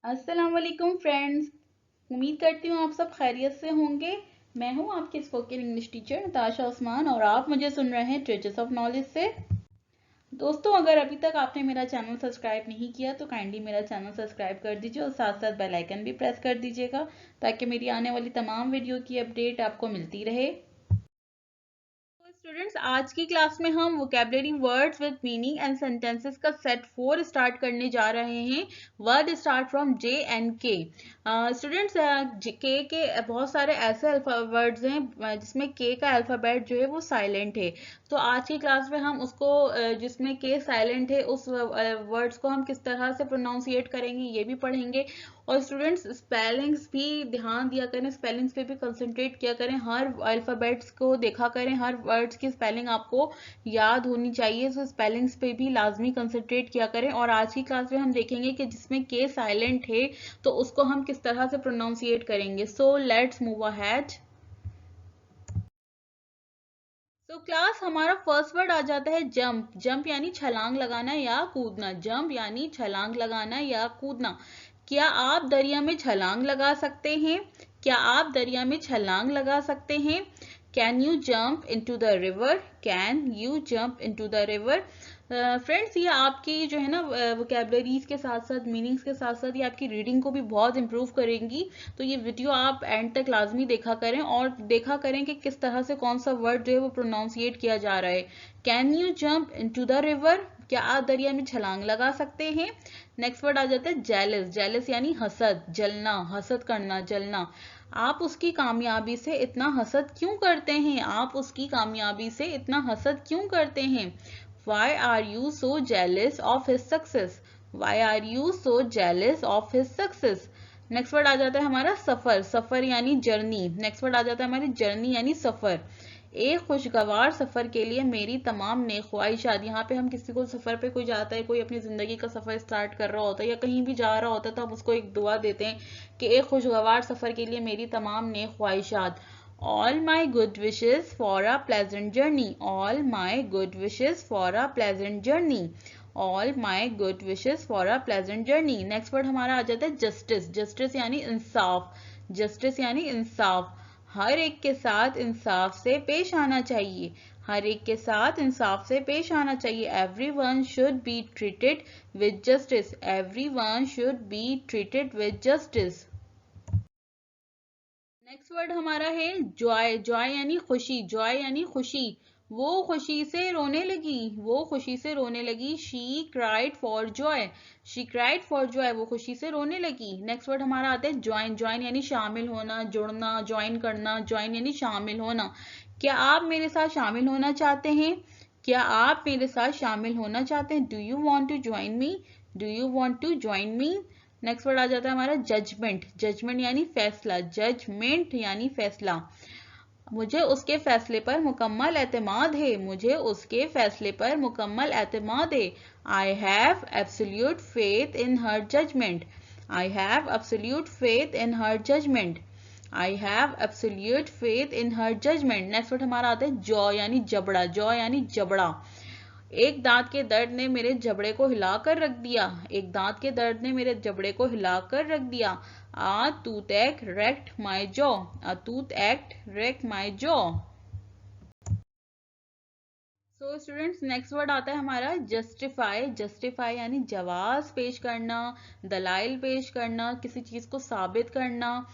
अस्सलाम वालेकुम फ्रेंड्स। उम्मीद करती हूँ आप सब खैरियत से होंगे। मैं हूँ आपकी spoken English teacher Natasha Usman और आप मुझे सुन रहे हैं ट्रेजर्स ऑफ नॉलेज से। दोस्तों, अगर अभी तक आपने मेरा चैनल सब्सक्राइब नहीं किया तो काइंडली मेरा चैनल सब्सक्राइब कर दीजिए और साथ साथ बेल आइकन भी प्रेस कर दीजिएगा ताकि मेरी आने वाली तमाम वीडियो की अपडेट आपको मिलती रहे। स्टूडेंट्स, आज की क्लास में हम vocabulary words with meaning and sentences का सेट 4 स्टार्ट करने जा रहे हैं। Word start from J and के। स्टूडेंट्स, के बहुत सारे ऐसे वर्ड्स हैं जिसमें के का अल्फाबेट जो है वो साइलेंट है। तो आज की क्लास में हम उसको जिसमें के साइलेंट है उस वर्ड्स को हम किस तरह से प्रोनाउंसिएट करेंगे ये भी पढ़ेंगे। और स्टूडेंट्स, स्पेलिंग्स भी ध्यान दिया करें, स्पेलिंग्स पे भी कंसंट्रेट किया करें, हर अल्फाबेट्स को देखा करें, हर वर्ड्स की स्पेलिंग आपको याद होनी चाहिए। सो स्पेलिंग्स पे भी लाजमी कंसंट्रेट किया करें। और आज की क्लास में हम देखेंगे कि जिसमें के साइलेंट है तो उसको हम किस तरह से प्रोनाउंसिएट करेंगे। So let's move ahead. तो क्लास, हमारा फर्स्ट वर्ड आ जाता है जंप। जंप यानी छलांग लगाना या कूदना। जंप यानी छलांग लगाना या कूदना। क्या आप दरिया में छलांग लगा सकते हैं? क्या आप दरिया में छलांग लगा सकते हैं? Can you jump into the river? Can you jump into the river? Friends, ये आपकी जो है ना वोकेबलरीज के साथ साथ मीनिंग्स के साथ साथ ये आपकी रीडिंग को भी बहुत इंप्रूव करेंगी। तो ये वीडियो आप एंड तक लाजमी देखा करें और देखा करें कि किस तरह से कौन सा वर्ड जो है वो प्रोनाउंसिएट किया जा रहा है। Can you jump into the river? क्या आप दरिया में छलांग लगा सकते हैं? नेक्स्ट वर्ड आ जाता है जेलस। जेलस यानी हसद, जलना, हसद करना, जलना। आप उसकी कामयाबी से इतना हसद क्यों करते हैं? आप उसकी कामयाबी से इतना हसद क्यों करते हैं? Why are you so jealous of his success? Why are you so jealous of his success? Next word आ जाता है हमारा सफर। सफर यानी जर्नी। नेक्स्ट वर्ड आ जाता है हमारी जर्नी यानी सफर। एक खुशगवार सफर के लिए मेरी तमाम नेक ख्वाहिशात। यहाँ पे हम किसी को सफर पे कोई जाता है, कोई अपनी जिंदगी का सफर स्टार्ट कर रहा होता है या कहीं भी जा रहा होता है तो हम उसको एक दुआ देते हैं कि एक खुशगवार सफर के लिए मेरी तमाम नेक ख्वाहिशात। All my good wishes for a pleasant journey. All my good wishes for a pleasant journey. All my good wishes for a pleasant journey. Next word हमारा आ जाता है जस्टिस। जस्टिस यानी इंसाफ। जस्टिस यानी इंसाफ। हर एक के साथ इंसाफ से पेश आना चाहिए। हर एक के साथ इंसाफ से पेश आना चाहिए। Everyone should be treated with justice. Everyone should be treated with justice. Next word हमारा है जॉय। जॉय यानी खुशी। जॉय यानी खुशी। वो खुशी से रोने लगी। वो खुशी से रोने लगी। She cried for Joy. She cried for Joy. वो खुशी से रोने लगी। नेक्स्ट वर्ड हमारा आता है ज्वाइन। ज्वाइन यानी शामिल होना, जुड़ना, ज्वाइन करना। ज्वाइन यानी शामिल होना। क्या आप मेरे साथ शामिल होना चाहते हैं? क्या आप मेरे साथ शामिल होना चाहते हैं? Do you want to join me? Do you want to join me? Next word आ जाता है हमारा जजमेंट। जजमेंट यानी फैसला। जजमेंट यानी फैसला। मुझे उसके फैसले पर मुकम्मल एतमाद है। मुझे उसके फैसले पर मुकम्मल एतमाद है। I have absolute faith in her judgment. I have absolute faith in her judgment. I have absolute faith in her judgment. Next word हमारा आता है जॉ यानी जबड़ा। जॉ यानी जबड़ा। एक दांत के दर्द ने मेरे जबड़े को हिलाकर रख दिया। एक दांत के दर्द ने मेरे जबड़े को हिलाकर रख दिया। आ टूथ एक्ट रेक्ट माई जॉ। आ टूथ एक्ट wrecked my jaw. So students, next word आता है हमारा जस्टिफाई। जस्टिफाई यानी जवाब पेश करना, दलाइल पेश करना, किसी चीज को साबित करना।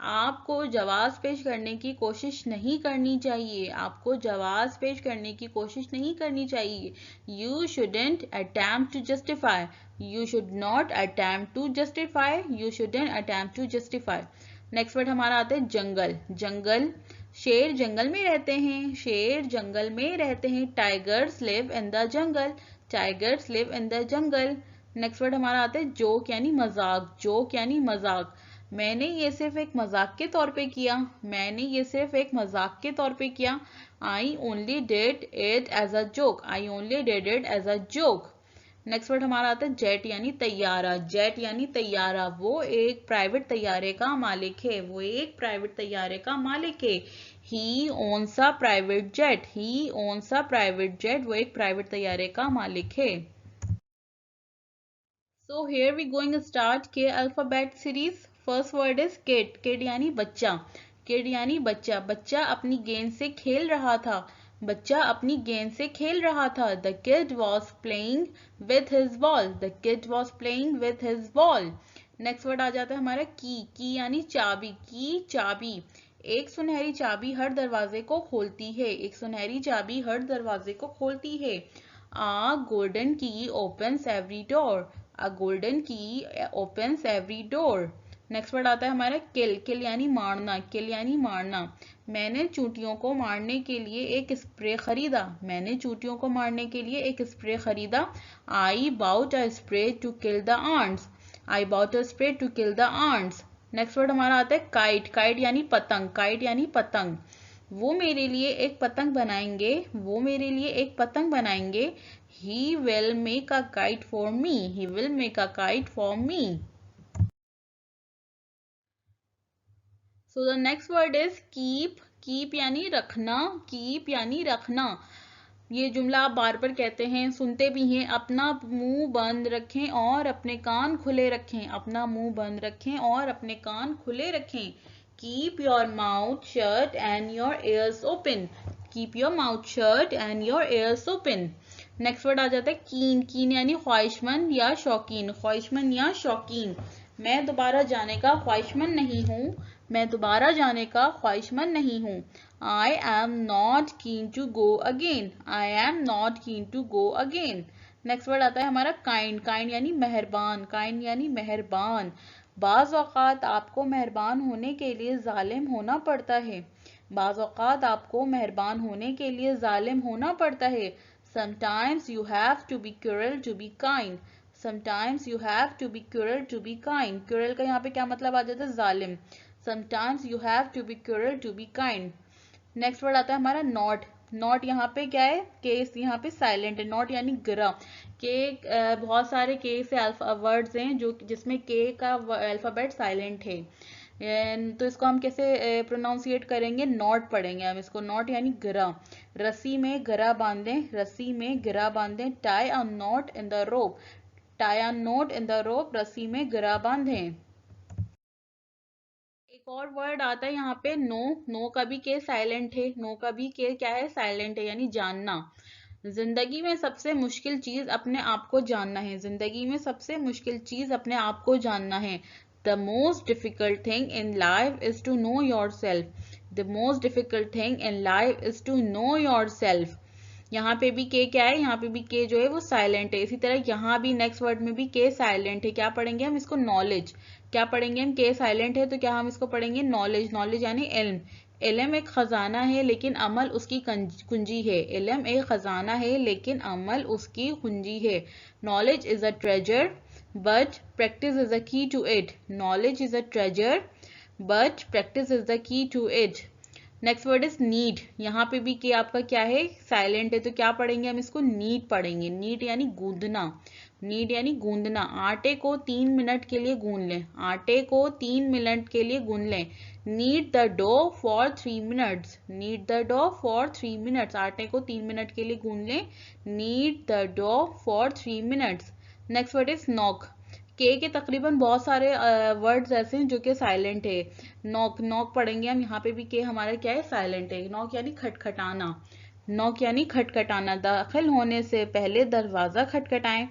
आपको जवाब पेश करने की कोशिश नहीं करनी चाहिए। आपको जवाब पेश करने की कोशिश नहीं करनी चाहिए। You shouldn't attempt to justify. You should not attempt to justify. You shouldn't attempt to justify. Next word हमारा आता है जंगल। जंगल। शेर जंगल में रहते हैं। शेर जंगल में रहते हैं। Tigers live in the jungle. Tigers live in the jungle. Next word हमारा आता है जोक यानी मजाक। जोक यानी मजाक। मैंने ये सिर्फ एक मजाक के तौर पे किया। मैंने ये सिर्फ एक मजाक के तौर पे किया। I only did it as a joke. I only did it as a joke. Next word हमारा आता है जेट यानी तैयारा। जेट यानी तैयारा। वो एक प्राइवेट तैयारे का मालिक है। वो एक प्राइवेट तैयारे का मालिक है। He owns a private jet. He owns a private jet. वो एक प्राइवेट तैयारे का मालिक है। So here we going to start K alphabet series. First word is kid. Kid यानी बच्चा. Kid यानी बच्चा. बच्चा अपनी गेंद से खेल रहा था. बच्चा अपनी गेंद से खेल रहा था. The kid was playing with his ball. The kid was playing with his ball. Next word आ जाता है हमारा की. की यानी चाबी. की चाबी. एक सुनहरी चाबी हर दरवाजे को खोलती है. एक सुनहरी चाबी हर दरवाजे को खोलती है. A golden key opens every door. A golden key opens every door. Next word आता है हमारा किल. किल यानी मारना. किल यानी मारना. मैंने चूंटियों को मारने के लिए एक स्प्रे खरीदा. मैंने चूंटियों को मारने के लिए एक स्प्रे खरीदा. I bought a spray to kill the ants. I bought a spray to kill the ants. Next word हमारा आता है काइट. काइट यानी पतंग. काइट यानी पतंग. वो मेरे लिए एक पतंग बनाएंगे. वो मेरे लिए एक पतंग बनाएंगे. He will make a kite for me. He will make a kite for me. So the next word is keep. Keep यानी रखना. Keep यानी रखना. ये जुमला आप बार बार कहते हैं, सुनते भी हैं. अपना मुंह बंद रखें और अपने कान खुले रखें. अपना मुंह बंद रखें और अपने कान खुले रखें. Keep your mouth shut and your ears open. Keep your mouth shut and your ears open. Next word आ जाता है कीन. कीन यानी ख्वाहिशमंद या शौकीन. ख्वाहिशमंद या शौकीन. मैं दोबारा जाने का ख्वाहिशमंद नहीं हूँ. मैं दोबारा जाने का ख्वाहिशमंद नहीं हूँ. I am not keen to go again. I am not keen to go again. Next word आता है हमारा काइंड. काइंड यानी मेहरबान. काइंड यानी मेहरबान. बाज़ औक़ात आपको मेहरबान होने के लिए जालिम होना पड़ता है. बाज़ औक़ात आपको मेहरबान होने के लिए जालिम होना पड़ता है. Sometimes you have to be cruel to be kind. Sometimes you have to be cruel to be kind. Cruel का यहाँ पे क्या मतलब आ जाता है? जालिम. Sometimes you have to be cruel to be kind. Next word आता है हमारा नॉट. नॉट यहाँ पे क्या है? केस यहाँ पे साइलेंट है. नॉट यानी गिरा. के बहुत सारे के से अल्फा वर्ड्स हैं जो जिसमें के का अल्फाबेट साइलेंट है. तो इसको हम कैसे प्रोनाउंसिएट करेंगे? नॉट पढ़ेंगे हम इसको. नॉट यानी गिरा. रस्सी में गिरा बांधें. रस्सी में गिरा बांधें. Tie a knot in the rope. Tie a knot in the rope. रस्सी में गिरा बांधें. एक और वर्ड आता है यहाँ पे नो. नो का भी के साइलेंट है. नो का भी के क्या है? साइलेंट है यानी जानना. जिंदगी में सबसे मुश्किल चीज अपने आप को जानना है. जिंदगी में सबसे मुश्किल चीज अपने आप को जानना है. The most difficult thing in life is to know yourself. The most difficult thing in life is to know yourself. यहाँ पे भी के क्या है? यहाँ पे भी के जो है वो साइलेंट है. इसी तरह यहाँ भी नेक्स्ट वर्ड में भी के साइलेंट है. क्या पढ़ेंगे हम इसको? नॉलेज. क्या पढ़ेंगे हम? के साइलेंट है तो क्या हम इसको पढ़ेंगे? नॉलेज. नॉलेज यानी इल्म. इल्म एक खजाना है लेकिन अमल उसकी कुंजी है. इल्म एक खजाना है लेकिन अमल उसकी कुंजी है. Knowledge is a treasure but practice is the key to it. Knowledge is a treasure but practice is the key to it. Next word is need. यहाँ पे भी कि आपका क्या है? साइलेंट है. तो क्या पढ़ेंगे हम इसको? नीड पढ़ेंगे. नीड यानी गूंदना. नीड यानी गूंदना. आटे को 3 मिनट के लिए गूंद लें. आटे को 3 मिनट के लिए गूंद लें. Knead the dough for 3 minutes. Knead the dough for 3 minutes. आटे को 3 मिनट के लिए गूंद लें. Knead the dough for 3 minutes. Next word is knock. के तकरीबन बहुत सारे वर्ड्स ऐसे हैं जो कि साइलेंट है. नॉक. नॉक पढ़ेंगे हम. यहाँ पे भी के हमारा क्या है? साइलेंट है. नॉक यानी खटखटाना. नॉक यानी खटखटाना. दाखिल होने से पहले दरवाजा खटखटाएं.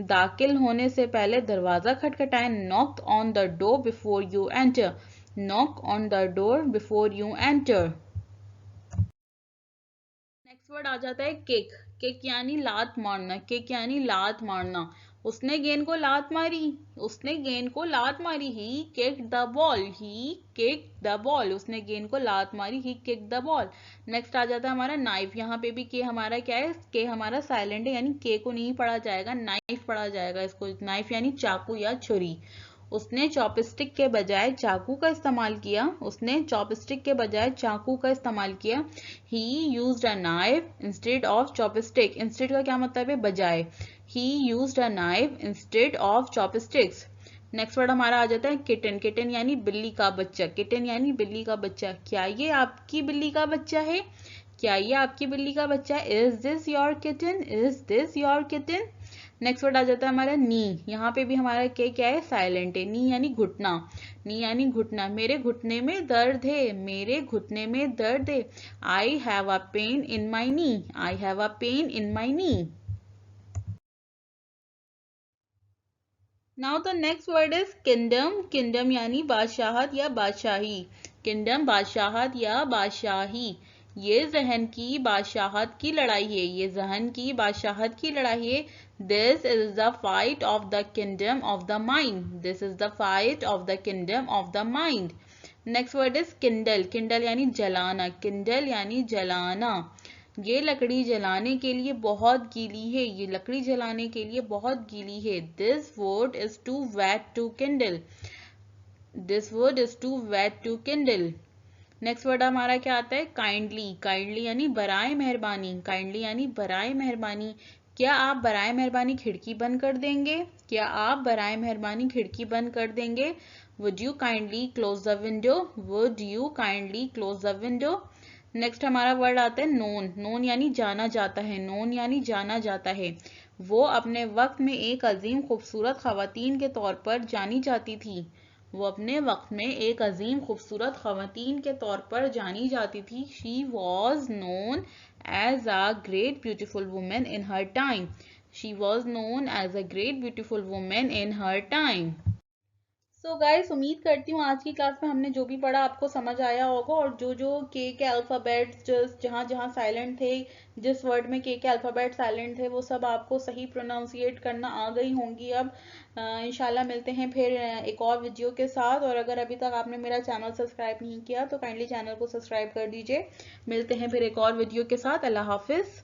दाखिल होने से पहले दरवाजा खटखटाएं. Knock on the door before you enter. Knock on the door before you enter. Next word आ जाता है किक. किक यानी लात मारना. किक यानी लात मारना. उसने गेंद को लात मारी. उसने गेंद को लात मारी. He kicked the ball. He kicked the ball. उसने गेंद को लात मारी. He kicked the ball. Next आ जाता है हमारा नाइफ. यहाँ पे भी के हमारा क्या है? के हमारा साइलेंट है यानी के को नहीं पढ़ा जाएगा, नाइफ पढ़ा जाएगा इसको. नाइफ यानी चाकू या छुरी. उसने चॉपस्टिक के बजाय चाकू का इस्तेमाल किया. उसने चॉपस्टिक के बजाय चाकू का इस्तेमाल किया. ही used a knife instead of chopstick. Instead का क्या मतलब है? बजाय. He used a knife instead of chopsticks. Next word हमारा आ जाता है किटन. किटन यानी बिल्ली का बच्चा. किटन यानी बिल्ली का बच्चा. क्या ये आपकी बिल्ली का बच्चा है? क्या ये आपकी बिल्ली का बच्चा है? Is this your kitten? Is this your kitten? Next word आ जाता है हमारा नी। यहाँ पे भी हमारा के क्या है, साइलेंट है। नी यानी घुटना, नी यानी घुटना। मेरे घुटने में दर्द है, मेरे घुटने में दर्द है। I have a pain in my knee, I have a pain in my knee. Now the next word is kingdom. Kingdom यानी बादशाहत या बादशाही। किंगडम बादशाहत या बादशाही। ये जहन की बादशाहत की लड़ाई है, ये जहन की बादशाहत की लड़ाई है। This is the fight of the kingdom of the mind, this is the fight of the kingdom of the mind. Next word is Kindle. Kindle यानी जलाना, किंडल यानी जलाना। ये लकड़ी जलाने के लिए बहुत गीली है, ये लकड़ी जलाने के लिए बहुत गीली है। This wood is too wet to kindle, this wood is too wet to kindle। Next word हमारा क्या आता है, काइंडली। काइंडली यानी बराए मेहरबानी, काइंडली यानी बराए मेहरबानी। क्या आप बराए मेहरबानी खिड़की बंद कर देंगे, क्या आप बराए मेहरबानी खिड़की बंद कर देंगे। Would you kindly close the window, would you kindly close the window. Next हमारा वर्ड आता है नोन। नोन यानी जाना जाता है, नोन यानी जाना जाता है। वो अपने वक्त में एक अजीम खूबसूरत खवातीन के तौर पर जानी जाती थी, वो अपने वक्त में एक अजीम खूबसूरत खवातीन के तौर पर जानी जाती थी। She was known as a great beautiful women in her time, she was known as a great beautiful women in her time. So guys, उम्मीद करती हूँ आज की क्लास में हमने जो भी पढ़ा आपको समझ आया होगा, और जो जो के अल्फ़ाबेट्स जहाँ जहाँ साइलेंट थे, जिस वर्ड में के अल्फ़ाबेट साइलेंट थे, वो सब आपको सही प्रोनाउंसिएट करना आ गई होंगी। अब इंशाल्लाह मिलते हैं फिर एक और वीडियो के साथ। और अगर अभी तक आपने मेरा चैनल सब्सक्राइब नहीं किया तो काइंडली चैनल को सब्सक्राइब कर दीजिए। मिलते हैं फिर एक और वीडियो के साथ। अल्लाह हाफिज़।